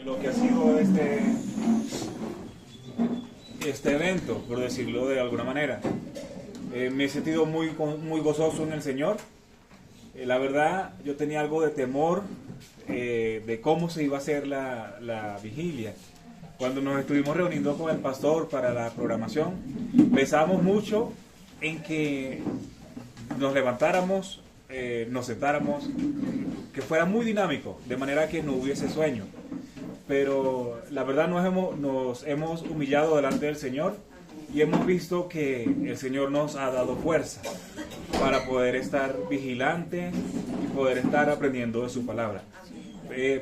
lo que ha sido este evento, por decirlo de alguna manera. Me he sentido muy gozoso en el Señor. La verdad, yo tenía algo de temor de cómo se iba a hacer la vigilia. Cuando nos estuvimos reuniendo con el pastor para la programación, pensamos mucho en que nos levantáramos, nos sentáramos, que fuera muy dinámico, de manera que no hubiese sueño. Pero la verdad nos hemos humillado delante del Señor y hemos visto que el Señor nos ha dado fuerza para poder estar vigilantes y poder estar aprendiendo de su palabra.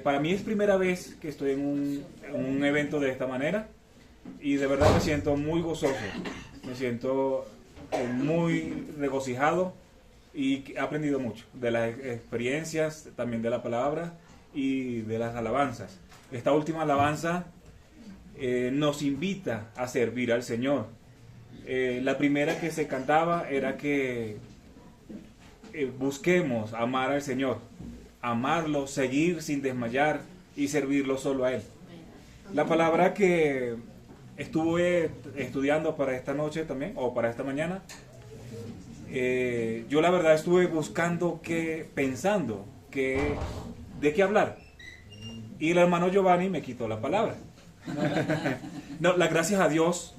Para mí es primera vez que estoy en un evento de esta manera y de verdad me siento muy gozoso, me siento muy regocijado y he aprendido mucho de las experiencias, también de la palabra y de las alabanzas. Esta última alabanza nos invita a servir al Señor. La primera que se cantaba era que busquemos amar al Señor, amarlo, seguir sin desmayar y servirlo solo a Él. La palabra que estuve estudiando para esta noche también, o para esta mañana, yo la verdad estuve buscando, pensando de qué hablar. Y el hermano Giovanni me quitó la palabra. No, gracias a Dios,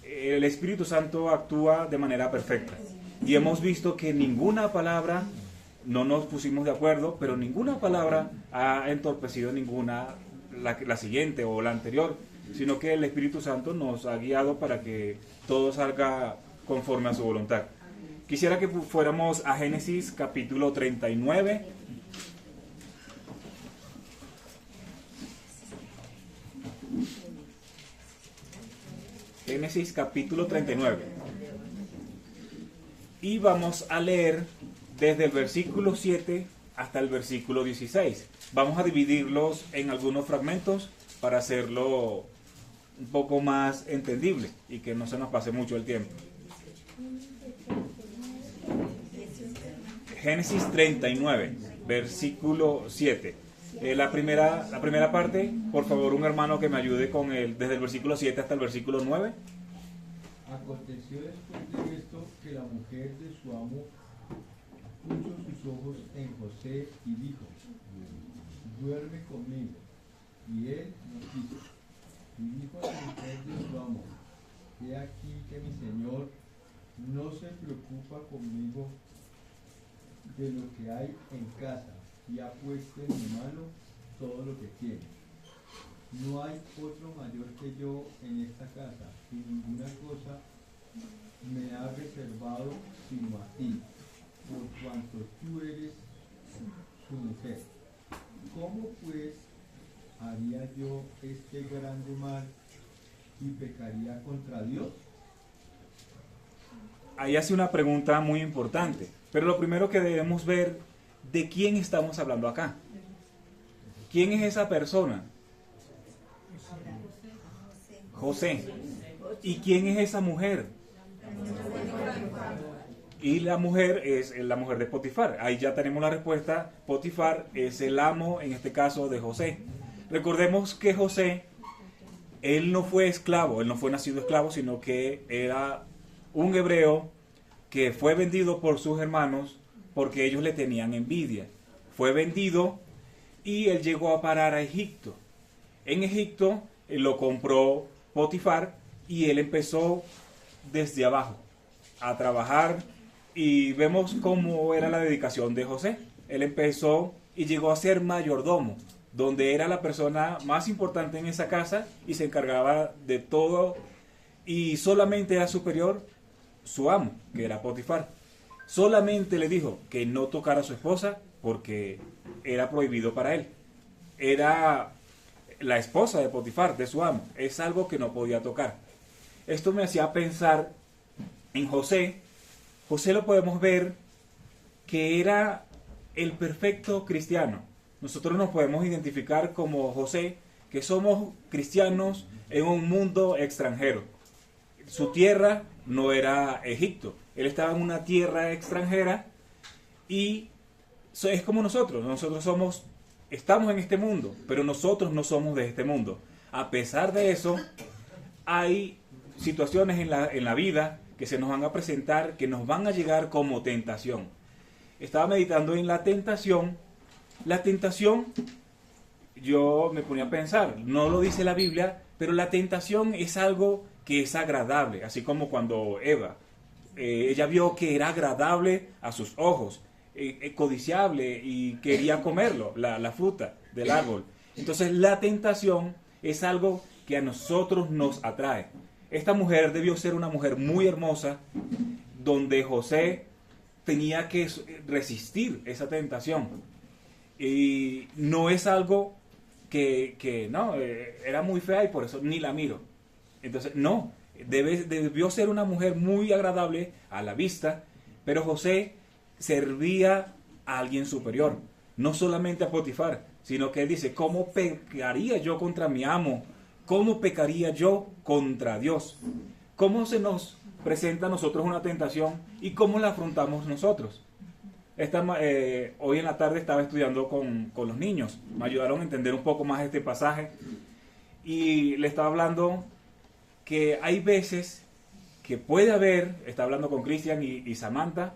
el Espíritu Santo actúa de manera perfecta. Y hemos visto que ninguna palabra, no nos pusimos de acuerdo, pero ninguna palabra ha entorpecido la siguiente o la anterior, sino que el Espíritu Santo nos ha guiado para que todo salga conforme a su voluntad. Quisiera que fuéramos a Génesis capítulo 39. Génesis capítulo 39. Y vamos a leer desde el versículo 7 hasta el versículo 16. Vamos a dividirlos en algunos fragmentos para hacerlo un poco más entendible y que no se nos pase mucho el tiempo. Génesis 39, versículo 7. La primera parte, por favor, un hermano que me ayude desde el versículo 7 hasta el versículo 9. Aconteció después de esto que la mujer de su amo puso sus ojos en José y dijo: duerme conmigo. Y él no quiso. Y dijo a la mujer de su amo: he aquí que mi señor no se preocupa conmigo de lo que hay en casa, y ha puesto en mi mano todo lo que tiene. No hay otro mayor que yo en esta casa, y ninguna cosa me ha reservado sino a ti, por cuanto tú eres su mujer. ¿Cómo pues haría yo este grande mal y pecaría contra Dios? Ahí hace una pregunta muy importante, pero lo primero que debemos ver, ¿de quién estamos hablando acá? ¿Quién es esa persona? José. ¿Y quién es esa mujer? Y la mujer es la mujer de Potifar. Ahí ya tenemos la respuesta. Potifar es el amo, en este caso, de José. Recordemos que José, él no fue esclavo, él no fue nacido esclavo, sino que era un hebreo que fue vendido por sus hermanos porque ellos le tenían envidia. Fue vendido y él llegó a parar a Egipto. En Egipto lo compró Potifar y él empezó desde abajo a trabajar, y vemos cómo era la dedicación de José. Él empezó y llegó a ser mayordomo, donde era la persona más importante en esa casa y se encargaba de todo, y solamente era superior su amo, que era Potifar. Solamente le dijo que no tocara a su esposa porque era prohibido para él. Era la esposa de Potifar, de su amo. Es algo que no podía tocar. Esto me hacía pensar en José. José lo podemos ver que era el perfecto cristiano. Nosotros nos podemos identificar como José, que somos cristianos en un mundo extranjero. Su tierra no era Egipto. Él estaba en una tierra extranjera y es como nosotros. Nosotros somos estamos en este mundo, pero nosotros no somos de este mundo. A pesar de eso, hay situaciones en la vida que se nos van a presentar, que nos van a llegar como tentación. Estaba meditando en la tentación. La tentación, yo me ponía a pensar, no lo dice la Biblia, pero la tentación es algo que es agradable, así como cuando Eva, ella vio que era agradable a sus ojos, codiciable y quería comerlo, la fruta del árbol. Entonces la tentación es algo que a nosotros nos atrae. Esta mujer debió ser una mujer muy hermosa, donde José tenía que resistir esa tentación. Y no es algo que no, era muy fea y por eso ni la miro. Entonces, no, debió ser una mujer muy agradable a la vista, pero José servía a alguien superior, no solamente a Potifar, sino que él dice, ¿cómo pecaría yo contra mi amo? ¿Cómo pecaría yo contra Dios? ¿Cómo se nos presenta a nosotros una tentación y cómo la afrontamos nosotros? Hoy en la tarde estaba estudiando con los niños, me ayudaron a entender un poco más este pasaje y le estaba hablando que hay veces que puede haber, estaba hablando con Cristian y Samantha,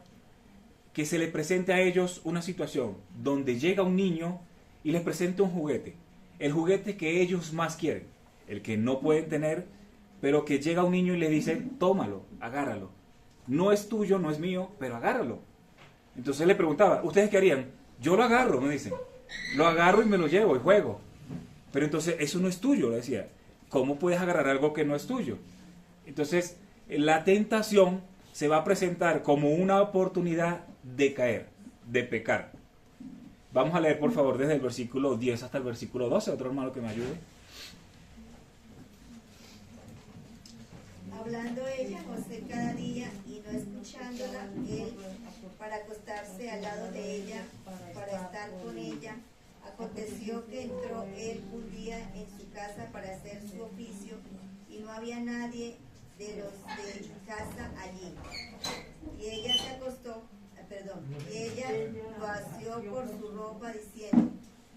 que se les presente a ellos una situación donde llega un niño y les presenta un juguete, el juguete que ellos más quieren, el que no pueden tener, pero que llega un niño y le dice, tómalo, agárralo, no es tuyo, no es mío, pero agárralo. Entonces le preguntaba, ¿ustedes qué harían? Yo lo agarro, me dicen, lo agarro y me lo llevo y juego, pero entonces eso no es tuyo, le decía, ¿cómo puedes agarrar algo que no es tuyo? Entonces la tentación se va a presentar como una oportunidad de caer, de pecar. Vamos a leer por favor desde el versículo 10 hasta el versículo 12, otro hermano que me ayude. Hablando ella, José cada día y no escuchándola, él para acostarse al lado de ella, para estar con ella. Aconteció que entró él un día en su casa para hacer su oficio y no había nadie de los de casa allí. Y ella se acostó, y ella lo asió por su ropa diciendo,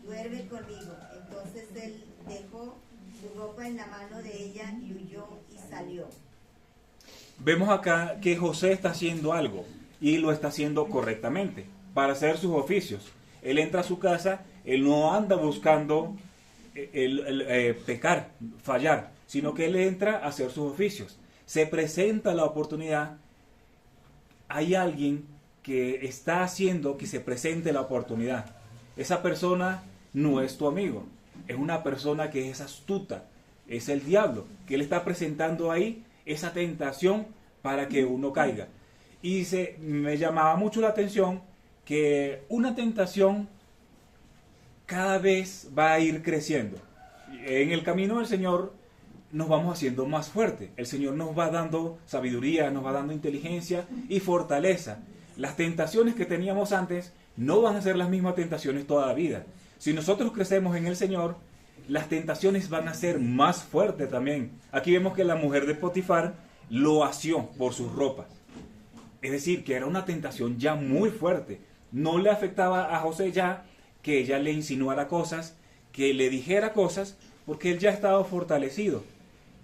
duerme conmigo. Entonces él dejó su ropa en la mano de ella y huyó y salió. Vemos acá que José está haciendo algo y lo está haciendo correctamente para hacer sus oficios. Él entra a su casa, él no anda buscando pecar, fallar, sino que él entra a hacer sus oficios. Se presenta la oportunidad, hay alguien que está haciendo que se presente la oportunidad. Esa persona no es tu amigo, es una persona que es astuta, es el diablo, que él está presentando ahí esa tentación para que uno caiga. Y me llamaba mucho la atención que una tentación cada vez va a ir creciendo. En el camino del Señor nos vamos haciendo más fuertes. El Señor nos va dando sabiduría, nos va dando inteligencia y fortaleza. Las tentaciones que teníamos antes no van a ser las mismas tentaciones toda la vida. Si nosotros crecemos en el Señor, las tentaciones van a ser más fuertes también. Aquí vemos que la mujer de Potifar lo asió por sus ropas. Es decir, que era una tentación ya muy fuerte. No le afectaba a José ya que ella le insinuara cosas, que le dijera cosas, porque él ya estaba fortalecido.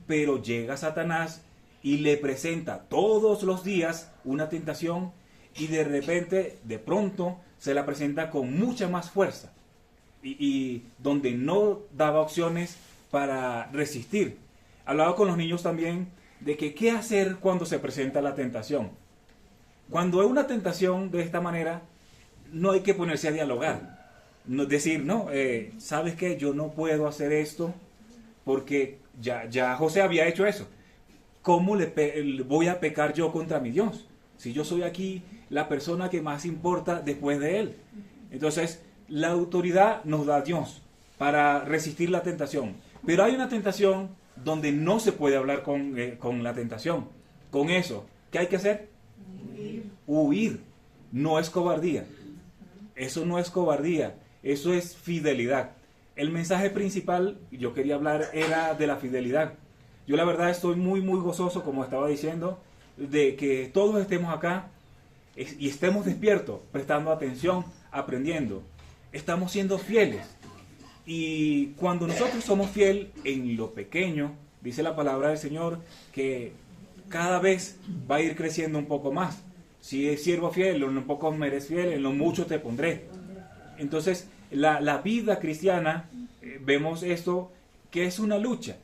Pero llega Satanás y le presenta todos los días una tentación y de repente, de pronto, se la presenta con mucha más fuerza. Y donde no daba opciones para resistir. Hablaba con los niños también de que qué hacer cuando se presenta la tentación. Cuando hay una tentación de esta manera, no hay que ponerse a dialogar. No, decir, no, ¿sabes qué? Yo no puedo hacer esto porque ya José había hecho eso. ¿Cómo voy a pecar yo contra mi Dios? Si yo soy aquí la persona que más importa después de Él. Entonces, la autoridad nos da Dios para resistir la tentación. Pero hay una tentación donde no se puede hablar con la tentación. Con eso, ¿qué hay que hacer? Huir. No es cobardía. Eso no es cobardía. Eso es fidelidad. El mensaje principal, yo quería hablar, era de la fidelidad. Yo la verdad estoy muy, muy gozoso, como estaba diciendo, de que todos estemos acá y estemos despiertos, prestando atención, aprendiendo. Estamos siendo fieles. Y cuando nosotros somos fiel en lo pequeño, dice la palabra del Señor que cada vez va a ir creciendo un poco más. Si es siervo fiel, en lo poco me eres fiel, en lo mucho te pondré. Entonces, la vida cristiana, vemos esto, que es una lucha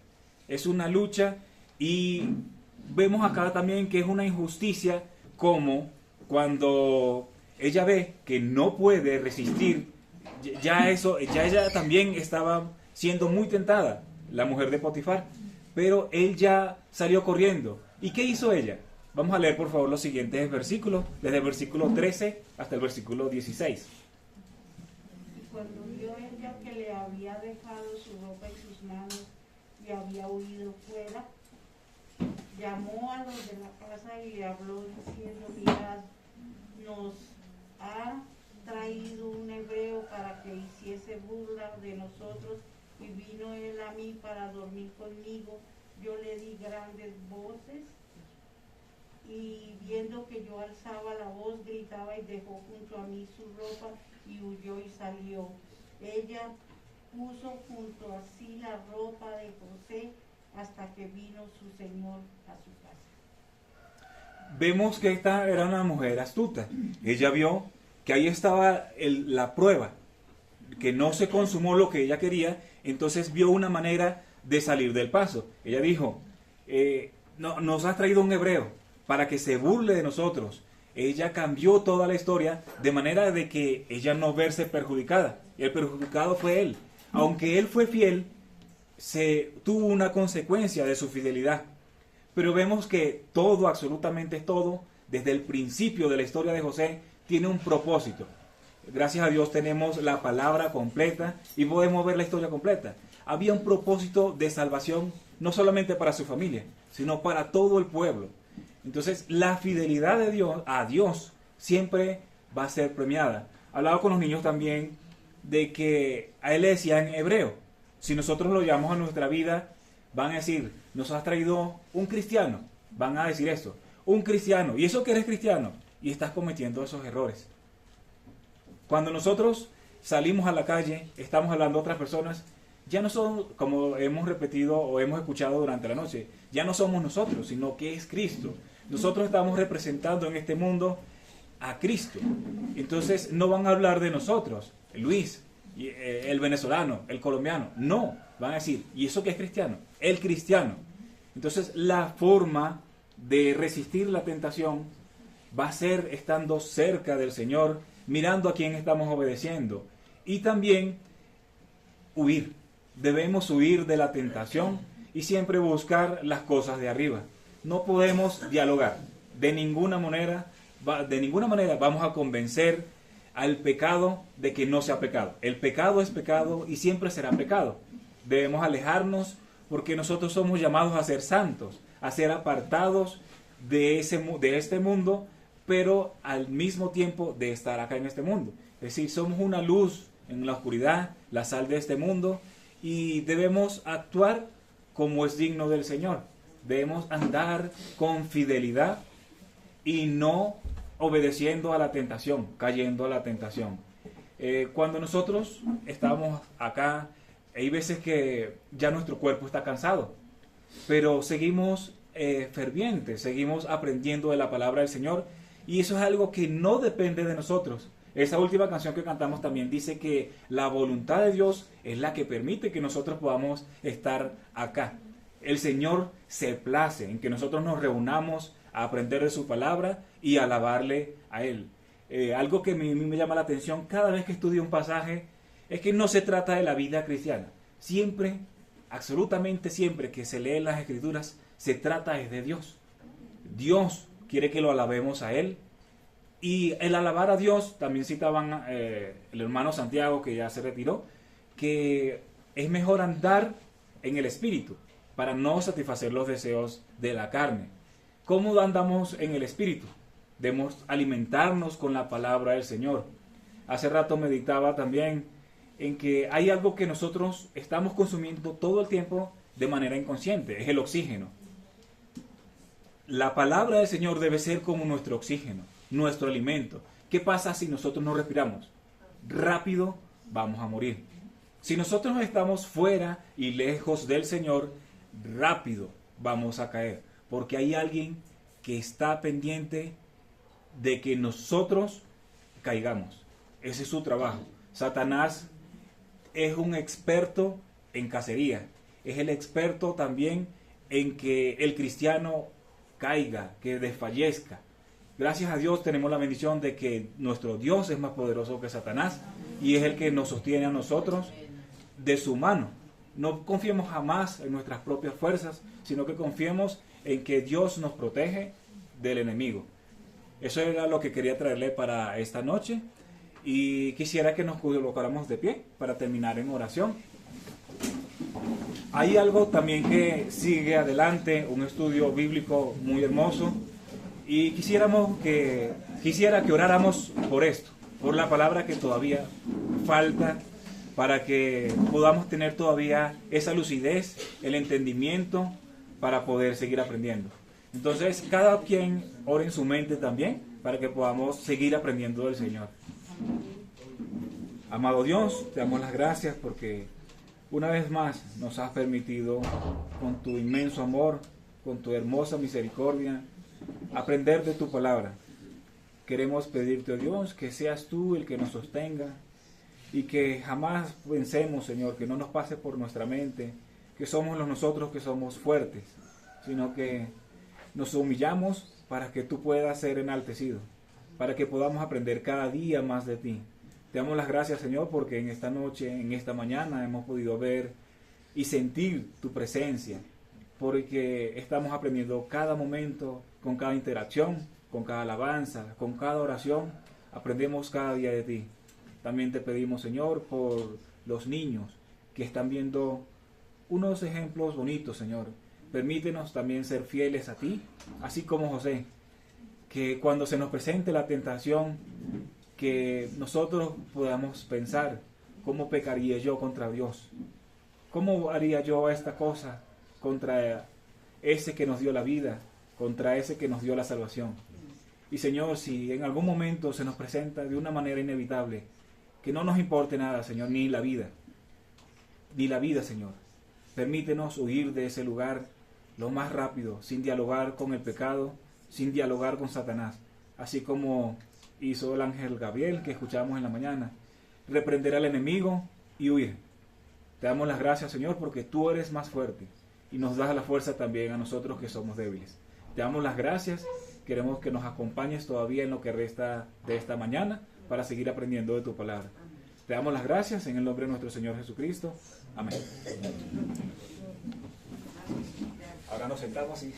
y vemos acá también que es una injusticia, como cuando ella ve que no puede resistir, ya ella también estaba siendo muy tentada, la mujer de Potifar, pero él ya salió corriendo. ¿Y qué hizo ella? Vamos a leer por favor los siguientes versículos, desde el versículo 13 hasta el versículo 16. Y cuando vio ella que le había dejado su ropa en sus manos y había huido fuera, llamó a los de la casa y le habló diciendo: mirad, nos ha traído un hebreo para que hiciese burla de nosotros, y vino él a mí para dormir conmigo. Yo le di grandes voces, y viendo que yo alzaba la voz, gritaba, y dejó junto a mí su ropa y huyó y salió. Ella puso junto a sí la ropa de José hasta que vino su señor a su casa. Vemos que esta era una mujer astuta. Ella vio que ahí estaba la prueba, que no se consumó lo que ella quería, entonces vio una manera de salir del paso. Ella dijo, nos has traído un hebreo para que se burle de nosotros. Ella cambió toda la historia de manera de que ella no verse perjudicada. Y el perjudicado fue él. Aunque él fue fiel, se tuvo una consecuencia de su fidelidad. Pero vemos que todo, absolutamente todo, desde el principio de la historia de José, tiene un propósito. Gracias a Dios tenemos la palabra completa y podemos ver la historia completa. Había un propósito de salvación no solamente para su familia, sino para todo el pueblo. Entonces, la fidelidad de Dios a Dios siempre va a ser premiada. Hablaba con los niños también de que a él le decían hebreo. Si nosotros lo llamamos a nuestra vida, van a decir, nos has traído un cristiano. Van a decir esto, un cristiano. ¿Y eso que eres cristiano? Y estás cometiendo esos errores. Cuando nosotros salimos a la calle, estamos hablando a otras personas, ya no son, como hemos repetido o hemos escuchado durante la noche, ya no somos nosotros, sino que es Cristo. Nosotros estamos representando en este mundo a Cristo. Entonces no van a hablar de nosotros, Luis, el venezolano, el colombiano. No, van a decir, ¿y eso qué es cristiano? El cristiano. Entonces la forma de resistir la tentación va a ser estando cerca del Señor, mirando a quién estamos obedeciendo. Y también huir. Debemos huir de la tentación y siempre buscar las cosas de arriba. No podemos dialogar. De ninguna manera vamos a convencer al pecado de que no sea pecado. El pecado es pecado y siempre será pecado. Debemos alejarnos porque nosotros somos llamados a ser santos, a ser apartados de este mundo, pero al mismo tiempo de estar acá en este mundo. Es decir, somos una luz en la oscuridad, la sal de este mundo, y debemos actuar como es digno del Señor. Debemos andar con fidelidad y no obedeciendo a la tentación, cayendo a la tentación. Cuando nosotros estamos acá, hay veces que ya nuestro cuerpo está cansado, pero seguimos fervientes, seguimos aprendiendo de la palabra del Señor, y eso es algo que no depende de nosotros. Esa última canción que cantamos también dice que la voluntad de Dios es la que permite que nosotros podamos estar acá. El Señor se place en que nosotros nos reunamos a aprender de su palabra y a alabarle a Él. Algo que a mí me llama la atención cada vez que estudio un pasaje es que no se trata de la vida cristiana. Siempre, absolutamente siempre que se leen las Escrituras, se trata de Dios. Dios quiere que lo alabemos a Él. Y el alabar a Dios, también citaban el hermano Santiago, que ya se retiró, que es mejor andar en el Espíritu para no satisfacer los deseos de la carne. ¿Cómo andamos en el Espíritu? Debemos alimentarnos con la palabra del Señor. Hace rato meditaba también en que hay algo que nosotros estamos consumiendo todo el tiempo de manera inconsciente, es el oxígeno. La palabra del Señor debe ser como nuestro oxígeno, nuestro alimento. ¿Qué pasa si nosotros no respiramos? Rápido vamos a morir. Si nosotros estamos fuera y lejos del Señor, rápido vamos a caer, porque hay alguien que está pendiente de que nosotros caigamos. Ese es su trabajo. Satanás es un experto en cacería, es el experto también en que el cristiano caiga, que desfallezca. Gracias a Dios tenemos la bendición de que nuestro Dios es más poderoso que Satanás y es el que nos sostiene a nosotros de su mano. No confiemos jamás en nuestras propias fuerzas, sino que confiemos en que Dios nos protege del enemigo. Eso era lo que quería traerle para esta noche y quisiera que nos colocáramos de pie para terminar en oración. Hay algo también que sigue adelante, un estudio bíblico muy hermoso, y quisiera que oráramos por esto, por la palabra que todavía falta, para que podamos tener todavía esa lucidez, el entendimiento, para poder seguir aprendiendo. Entonces, cada quien ore en su mente también, para que podamos seguir aprendiendo del Señor. Amado Dios, te damos las gracias porque una vez más nos has permitido, con tu inmenso amor, con tu hermosa misericordia, aprender de tu palabra. Queremos pedirte, oh Dios, que seas tú el que nos sostenga y que jamás pensemos, Señor, que no nos pase por nuestra mente que somos nosotros que somos fuertes, sino que nos humillamos para que tú puedas ser enaltecido, para que podamos aprender cada día más de ti. Te damos las gracias, Señor, porque en esta noche, en esta mañana, hemos podido ver y sentir tu presencia, porque estamos aprendiendo cada momento, con cada interacción, con cada alabanza, con cada oración, aprendemos cada día de ti. También te pedimos, Señor, por los niños que están viendo unos ejemplos bonitos, Señor. Permítenos también ser fieles a ti, así como José, que cuando se nos presente la tentación, que nosotros podamos pensar, ¿cómo pecaría yo contra Dios? ¿Cómo haría yo esta cosa contra ese que nos dio la vida, contra ese que nos dio la salvación? Y Señor, si en algún momento se nos presenta de una manera inevitable, que no nos importe nada, Señor, ni la vida, Señor. Permítenos huir de ese lugar lo más rápido, sin dialogar con el pecado, sin dialogar con Satanás, así como hizo el ángel Gabriel que escuchamos en la mañana. Reprender al enemigo y huir. Te damos las gracias, Señor, porque tú eres más fuerte y nos das la fuerza también a nosotros que somos débiles. Te damos las gracias, queremos que nos acompañes todavía en lo que resta de esta mañana para seguir aprendiendo de tu palabra. Te damos las gracias en el nombre de nuestro Señor Jesucristo. Amén. Ahora nos sentamos y...